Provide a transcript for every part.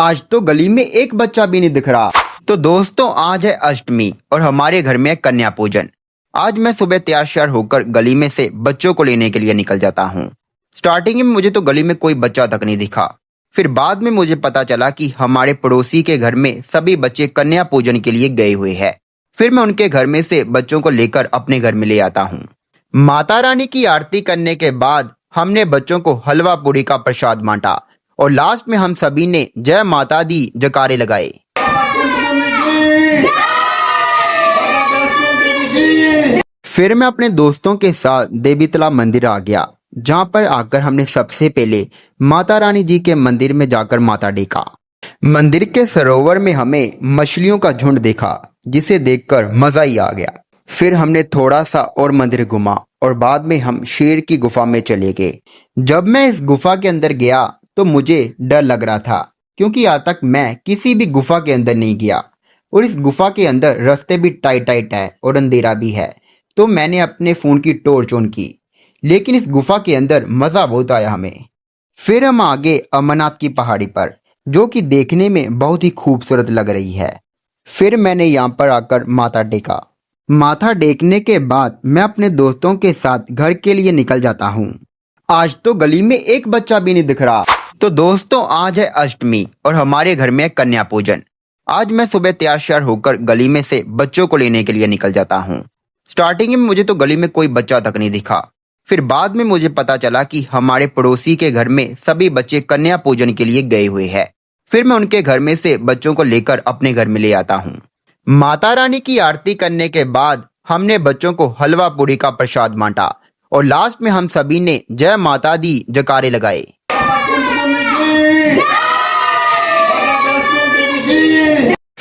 आज तो गली में एक बच्चा भी नहीं दिख रहा। तो दोस्तों आज है अष्टमी और हमारे घर में है कन्या पूजन। आज मैं सुबह तैयार श्यार होकर गली में से बच्चों को लेने के लिए निकल जाता हूँ। स्टार्टिंग में मुझे तो गली में कोई बच्चा तक नहीं दिखा। फिर बाद में मुझे पता चला कि हमारे पड़ोसी के घर में सभी बच्चे कन्या पूजन के लिए गए हुए हैं। फिर मैं उनके घर में से बच्चों को लेकर अपने घर में ले आता हूँ। माता रानी की आरती करने के बाद हमने बच्चों को हलवा पूरी का प्रसाद बांटा और लास्ट में हम सभी ने जय माता दी जयकारे लगाए। फिर मैं अपने दोस्तों के साथ देवीतला मंदिर आ गया, जहां पर आकर हमने सबसे पहले माता रानी जी के मंदिर में जाकर माथा टेका। मंदिर के सरोवर में हमें मछलियों का झुंड देखा, जिसे देखकर मजा ही आ गया। फिर हमने थोड़ा सा और मंदिर घुमा और बाद में हम शेर की गुफा में चले गए। जब मैं इस गुफा के अंदर गया तो मुझे डर लग रहा था, क्योंकि आज तक मैं किसी भी गुफा के अंदर नहीं गया और इस गुफा के अंदर रास्ते भी टाइट है और अंधेरा भी है। तो मैंने अपने फोन की टॉर्च ऑन की, लेकिन इस गुफा के अंदर मजा बहुत आया हमें। फिर हम आगे अमरनाथ की पहाड़ी पर, जो कि देखने में बहुत ही खूबसूरत लग रही है। फिर मैंने यहाँ पर आकर माथा टेका। माथा टेकने के बाद मैं अपने दोस्तों के साथ घर के लिए निकल जाता हूँ। आज तो गली में एक बच्चा भी नहीं दिख रहा। तो दोस्तों आज है अष्टमी और हमारे घर में है कन्या पूजन। आज मैं सुबह तैयार श्यार होकर गली में से बच्चों को लेने के लिए निकल जाता हूँ। स्टार्टिंग में मुझे तो गली में कोई बच्चा तक नहीं दिखा। फिर बाद में मुझे पता चला कि हमारे पड़ोसी के घर में सभी बच्चे कन्या पूजन के लिए गए हुए हैं। फिर मैं उनके घर में से बच्चों को लेकर अपने घर में ले आता हूँ। माता रानी की आरती करने के बाद हमने बच्चों को हलवा पूरी का प्रसाद बांटा और लास्ट में हम सभी ने जय माता दी जयकारे लगाए।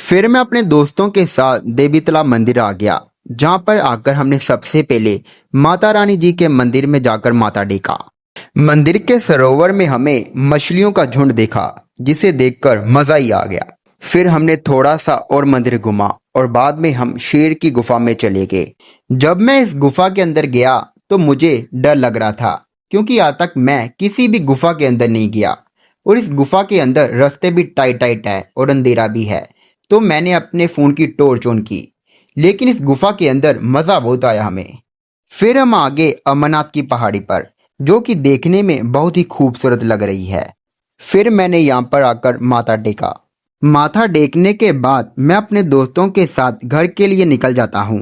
फिर मैं अपने दोस्तों के साथ देवीतला मंदिर आ गया, जहां पर आकर हमने सबसे पहले माता रानी जी के मंदिर में जाकर माथा टेका। मंदिर के सरोवर में हमें मछलियों का झुंड देखा, जिसे देखकर मजा ही आ गया। फिर हमने थोड़ा सा और मंदिर घुमा और बाद में हम शेर की गुफा में चले गए। जब मैं इस गुफा के अंदर गया तो मुझे डर लग रहा था, क्योंकि आज तक मैं किसी भी गुफा के अंदर नहीं गया और इस गुफा के अंदर रास्ते भी टाइट है और अंधेरा भी है। तो मैंने अपने फोन की टॉर्च ऑन की, लेकिन इस गुफा के अंदर मजा बहुत आया हमें। फिर हम आगे अमरनाथ की पहाड़ी पर, जो कि देखने में बहुत ही खूबसूरत लग रही है। फिर मैंने यहाँ पर आकर माथा टेका। माथा टेकने के बाद मैं अपने दोस्तों के साथ घर के लिए निकल जाता हूँ।